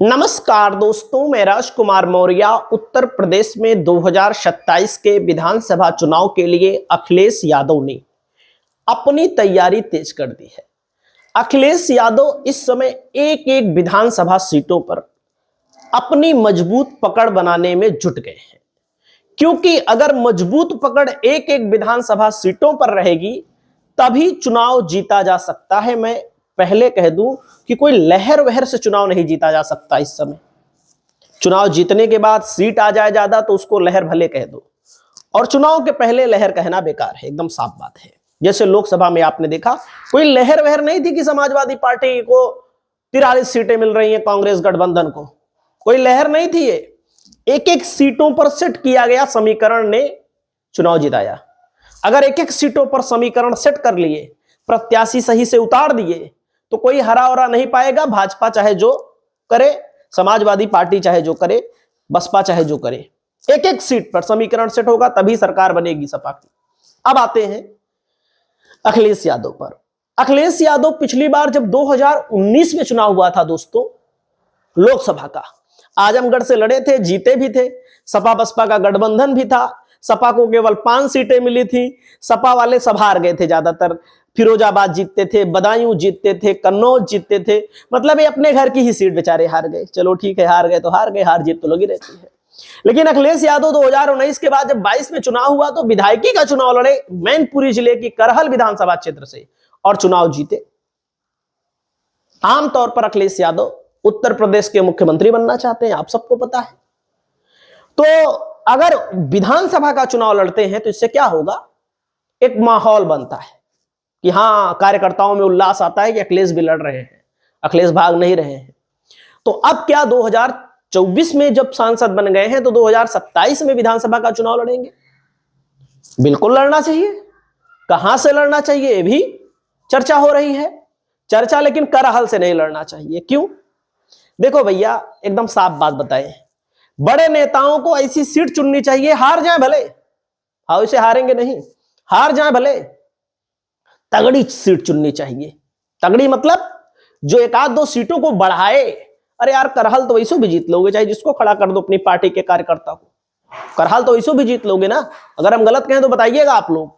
नमस्कार दोस्तों, मैं राजकुमार मौर्य। उत्तर प्रदेश में 2027 के विधानसभा चुनाव के लिए अखिलेश यादव ने अपनी तैयारी तेज कर दी है। अखिलेश यादव इस समय एक एक विधानसभा सीटों पर अपनी मजबूत पकड़ बनाने में जुट गए हैं, क्योंकि अगर मजबूत पकड़ एक एक विधानसभा सीटों पर रहेगी तभी चुनाव जीता जा सकता है। मैं पहले कह दूं कि कोई लहर वहर से चुनाव नहीं जीता जा सकता। इस समय चुनाव जीतने के बाद सीट आ जाए ज्यादा तो उसको लहर भले कह दो, और चुनाव के पहले लहर कहना बेकार है, एकदम साफ बात है। जैसे लोकसभा में आपने देखा कोई लहर वहर नहीं थी कि समाजवादी पार्टी को 43 सीटें मिल रही हैं, कांग्रेस गठबंधन को कोई लहर नहीं थी। ये एक एक सीटों पर सेट किया गया समीकरण ने चुनाव जिताया। अगर एक एक सीटों पर समीकरण सेट कर लिए, प्रत्याशी सही से उतार दिए, तो कोई हरा उरा नहीं पाएगा। भाजपा चाहे जो करे, समाजवादी पार्टी चाहे जो करे, बसपा चाहे जो करे, एक एक सीट पर समीकरण सेट होगा तभी सरकार बनेगी सपा की। अब आते हैं अखिलेश यादव पर। अखिलेश यादव पिछली बार जब 2019 में चुनाव हुआ था दोस्तों, लोकसभा का, आजमगढ़ से लड़े थे, जीते भी थे। सपा बसपा का गठबंधन भी था। सपा को केवल 5 सीटें मिली थी। सपा वाले सब हार गए थे ज्यादातर। फिरोजाबाद जीतते थे, बदायूं जीतते थे, कन्नौज जीतते थे। मतलब ये अपने घर की ही सीट बेचारे हार गए। चलो ठीक है, हार गए तो हार गए, हार जीत तो लगी रहती है। लेकिन अखिलेश यादव 2019 के बाद जब 22 में चुनाव हुआ तो विधायकी का चुनाव लड़े मैनपुरी जिले की करहल विधानसभा क्षेत्र से और चुनाव जीते। आमतौर पर अखिलेश यादव उत्तर प्रदेश के मुख्यमंत्री बनना चाहते हैं, आप सबको पता है। तो अगर विधानसभा का चुनाव लड़ते हैं तो इससे क्या होगा, एक माहौल बनता है कि हाँ, कार्यकर्ताओं में उल्लास आता है कि अखिलेश भी लड़ रहे हैं, अखिलेश भाग नहीं रहे हैं। तो अब क्या 2024 में जब सांसद बन गए हैं तो 2027 में विधानसभा का चुनाव लड़ेंगे? बिल्कुल लड़ना चाहिए। कहां से लड़ना चाहिए ये भी चर्चा हो रही है। चर्चा लेकिन करहल से नहीं लड़ना चाहिए। क्यों? देखो भैया, एकदम साफ बात बताएं, बड़े नेताओं को ऐसी सीट चुननी चाहिए, हार जाए भले, हाँ इसे हारेंगे नहीं, हार जाए भले, तगड़ी सीट चुननी चाहिए। तगड़ी मतलब जो एक आध दो सीटों को बढ़ाए। अरे यार, करहल तो वैसे भी जीत लोगे, चाहे जिसको खड़ा कर दो अपनी पार्टी के कार्यकर्ता को, करहल तो वैसे भी जीत लोगे ना। अगर हम गलत कहें तो बताइएगा आप लोग।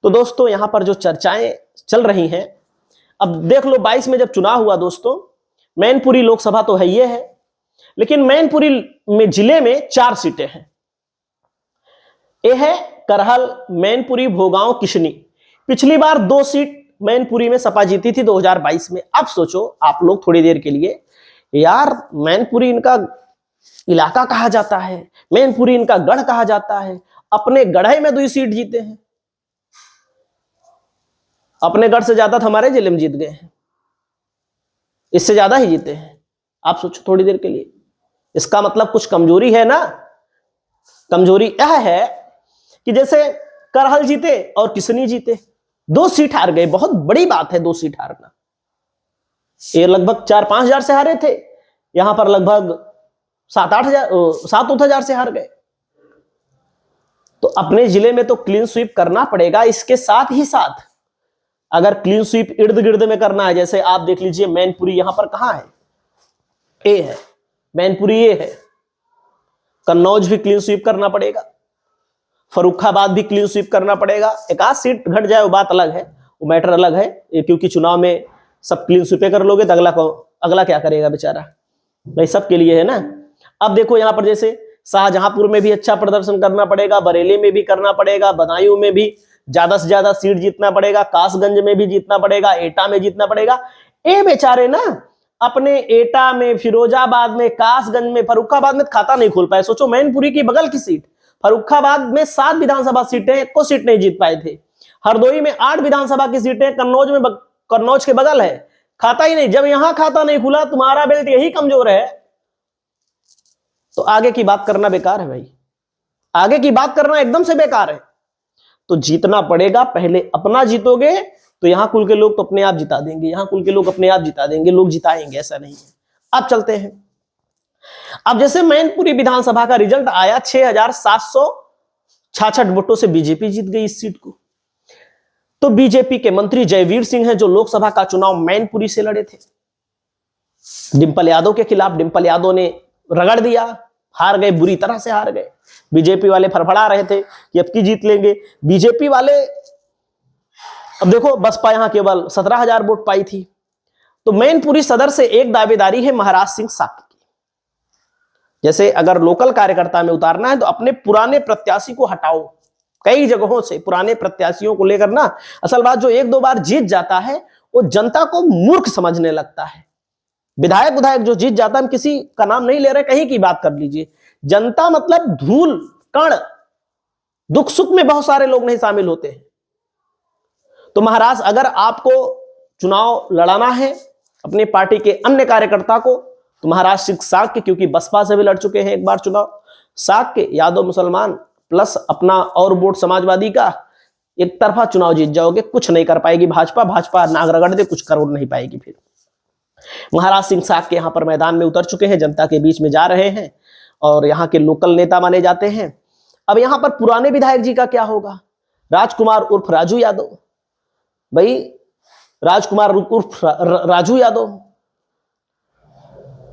तो दोस्तों, यहां पर जो चर्चाएं चल रही हैं, अब देख लो 22 में जब चुनाव हुआ दोस्तों, मैनपुरी लोकसभा तो है ये है, लेकिन मैनपुरी में जिले में 4 सीटें हैं। ये है करहल, मैनपुरी, भोगांव, किशनी। पिछली बार 2 सीट मैनपुरी में सपा जीती थी 2022 में। अब सोचो आप लोग थोड़ी देर के लिए, यार मैनपुरी इनका इलाका कहा जाता है, मैनपुरी इनका गढ़ कहा जाता है, अपने गढ़े में 2 सीट जीते हैं। अपने गढ़ से ज्यादा तो हमारे जिले में जीत गए हैं, इससे ज्यादा ही जीते हैं। आप सोचो थोड़ी देर के लिए, इसका मतलब कुछ कमजोरी है ना। कमजोरी यह है कि जैसे करहल जीते और किशनी जीते, 2 सीट हार गए। बहुत बड़ी बात है 2 सीट हारना। ये लगभग 4-5 हजार से हारे थे, यहां पर लगभग 7-8 हजार से हार गए। तो अपने जिले में तो क्लीन स्वीप करना पड़ेगा। इसके साथ ही साथ अगर क्लीन स्वीप इर्द गिर्द में करना है, जैसे आप देख लीजिए मैनपुरी यहां पर कहां है, ए है, मैनपुरी ये है, कन्नौज भी क्लीन स्वीप करना पड़ेगा, फर्रुखाबाद भी क्लीन स्वीप करना पड़ेगा। एक आध सीट घट जाए वो बात अलग है, वो मैटर अलग है, क्योंकि चुनाव में सब क्लीन स्वीप कर लोगे तो अगला क्या करेगा बेचारा, भाई सबके लिए है ना। अब देखो यहां पर जैसे शाहजहांपुर में भी अच्छा प्रदर्शन करना पड़ेगा, बरेली में भी करना पड़ेगा, बदायूं में भी ज्यादा से ज्यादा सीट जीतना पड़ेगा, कासगंज में भी जीतना पड़ेगा, एटा में जीतना पड़ेगा। ये बेचारे ना अपने एटा में, फिरोजाबाद में, कासगंज में, फर्रुखाबाद में खाता नहीं खोल पाए। सोचो मैनपुरी की बगल की सीट, फर्रुखाबाद में 7 विधानसभा सीटें, एक को सीट नहीं जीत पाए थे। हरदोई में 8 विधानसभा की सीटें, कन्नौज के बगल है, खाता ही नहीं। जब यहां खाता नहीं खुला, तुम्हारा बेल्ट यही कमजोर है, तो आगे की बात करना बेकार है भाई। आगे की बात करना एकदम से बेकार है। तो जीतना पड़ेगा, पहले अपना जीतोगे तो यहां कुल के लोग तो अपने आप जिता देंगे, यहां कुल के लोग अपने आप जिता देंगे, लोग जिताएंगे, ऐसा नहीं है। अब चलते हैं। अब जैसे मैनपुरी विधानसभा का रिजल्ट आया, 6766 वोटों से बीजेपी जीत गई इस सीट को। तो बीजेपी के मंत्री जयवीर सिंह हैं जो लोकसभा का चुनाव मैनपुरी से लड़े थे, डिंपल यादव के खिलाफ। डिंपल यादव ने रगड़ दिया, हार गए, बुरी तरह से हार गए। बीजेपी वाले फड़फड़ा रहे थे कि अब की जीत लेंगे। बीजेपी वाले, अब देखो बसपा यहां केवल 17,000 वोट पाई थी। तो मैनपुरी सदर से एक दावेदारी है महाराज सिंह साकी की। जैसे अगर लोकल कार्यकर्ता में उतारना है तो अपने पुराने प्रत्याशी को हटाओ। कई जगहों से पुराने प्रत्याशियों को लेकर ना, असल बात जो एक दो बार जीत जाता है वो जनता को मूर्ख समझने लगता है। विधायक जो जीत जाता है, हम किसी का नाम नहीं ले रहे, कहीं की बात कर लीजिए, जनता मतलब धूल कण, दुख सुख में बहुत सारे लोग नहीं शामिल होते हैं। तो महाराज अगर आपको चुनाव लड़ाना है अपने पार्टी के अन्य कार्यकर्ता को, तो महाराज सिंह साक्य, क्योंकि बसपा से भी लड़ चुके हैं एक बार चुनाव, साक्य यादव मुसलमान प्लस अपना और वोट समाजवादी का, एक तरफा चुनाव जीत जाओगे। कुछ नहीं कर पाएगी भाजपा। भाजपा नाग रगड़ दे, कुछ कर नहीं पाएगी। फिर महाराज सिंह साक्य यहां पर मैदान में उतर चुके हैं, जनता के बीच में जा रहे हैं और यहां के लोकल नेता माने जाते हैं। अब यहां पर पुराने विधायक जी का क्या होगा? राजकुमार उर्फ राजू यादव। भाई राजकुमार उर्फ राजू यादव,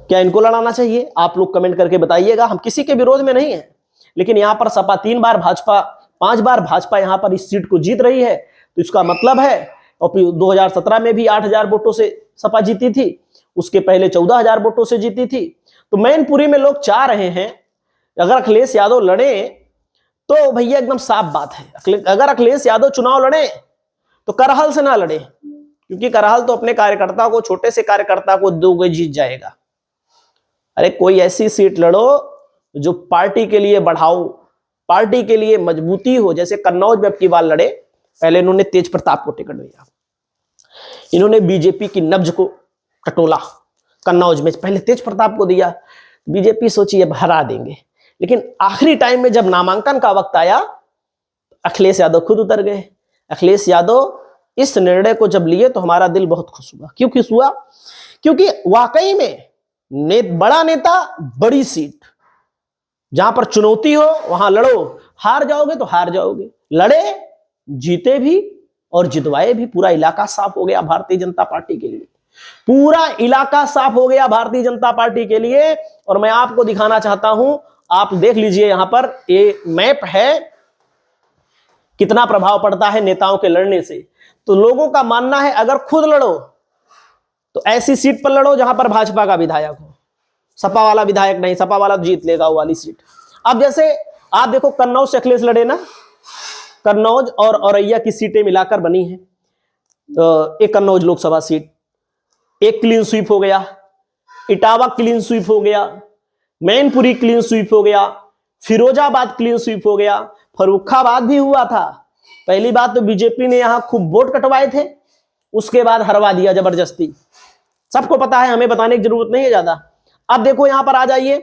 क्या इनको लड़ाना चाहिए? आप लोग कमेंट करके बताइएगा। हम किसी के विरोध में नहीं है, लेकिन यहां पर सपा 3 बार, भाजपा 5 बार, भाजपा यहां पर इस सीट को जीत रही है। तो इसका मतलब है, और 2017 में भी 8,000 वोटों से सपा जीती थी, उसके पहले 14,000 वोटों से जीती थी। तो मैनपुरी में लोग चाह रहे हैं अगर अखिलेश यादव लड़े तो भैया एकदम साफ बात है, अगर अखिलेश यादव चुनाव लड़े तो करहल से ना लड़े, क्योंकि करहल तो अपने कार्यकर्ता को, छोटे से कार्यकर्ता को 2 गज जीत जाएगा। अरे कोई ऐसी सीट लड़ो जो पार्टी के लिए बढ़ाओ, पार्टी के लिए मजबूती हो। जैसे कन्नौज में अब की बार लड़े, पहले इन्होंने तेज प्रताप को टिकट दिया, इन्होंने बीजेपी की नब्ज को टटोला कन्नौज में, पहले तेज प्रताप को दिया। बीजेपी सोची अब हरा देंगे, लेकिन आखिरी टाइम में जब नामांकन का वक्त आया, अखिलेश यादव खुद उतर गए। अखिलेश यादव इस निर्णय को जब लिए तो हमारा दिल बहुत खुश हुआ। क्यों खुश हुआ? क्योंकि वाकई में बड़ा नेता, बड़ी सीट, जहां पर चुनौती हो वहां लड़ो, हार जाओगे तो हार जाओगे, लड़े, जीते भी और जितवाए भी। पूरा इलाका साफ हो गया भारतीय जनता पार्टी के लिए, पूरा इलाका साफ हो गया भारतीय जनता पार्टी के लिए। और मैं आपको दिखाना चाहता हूं, आप देख लीजिए, यहां पर ये मैप है, कितना प्रभाव पड़ता है नेताओं के लड़ने से। तो लोगों का मानना है अगर खुद लड़ो तो ऐसी सीट पर लड़ो जहां पर भाजपा का विधायक हो, सपा वाला विधायक नहीं, सपा वाला तो जीत लेगा वो वाली सीट। अब जैसे आप देखो, कन्नौज से अखिलेश लड़े ना, कन्नौज और औरैया की सीटें मिलाकर बनी है एक कन्नौज लोकसभा सीट, एक क्लीन स्वीप हो गया, इटावा क्लीन स्वीप हो गया, मैनपुरी क्लीन स्वीप हो गया, फिरोजाबाद क्लीन स्वीप हो गया, फर्रुखाबाद भी हुआ था। पहली बात तो बीजेपी ने यहां खूब वोट कटवाए थे, उसके बाद हरवा दिया जबरदस्ती, सबको पता है, हमें बताने की जरूरत नहीं है ज्यादा। अब देखो यहां पर आ जाइए,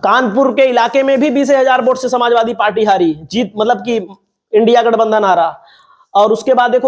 कानपुर के इलाके में भी 20,000 वोट से समाजवादी पार्टी हारी, जीत मतलब कि इंडिया गठबंधन हारा। और उसके बाद देखो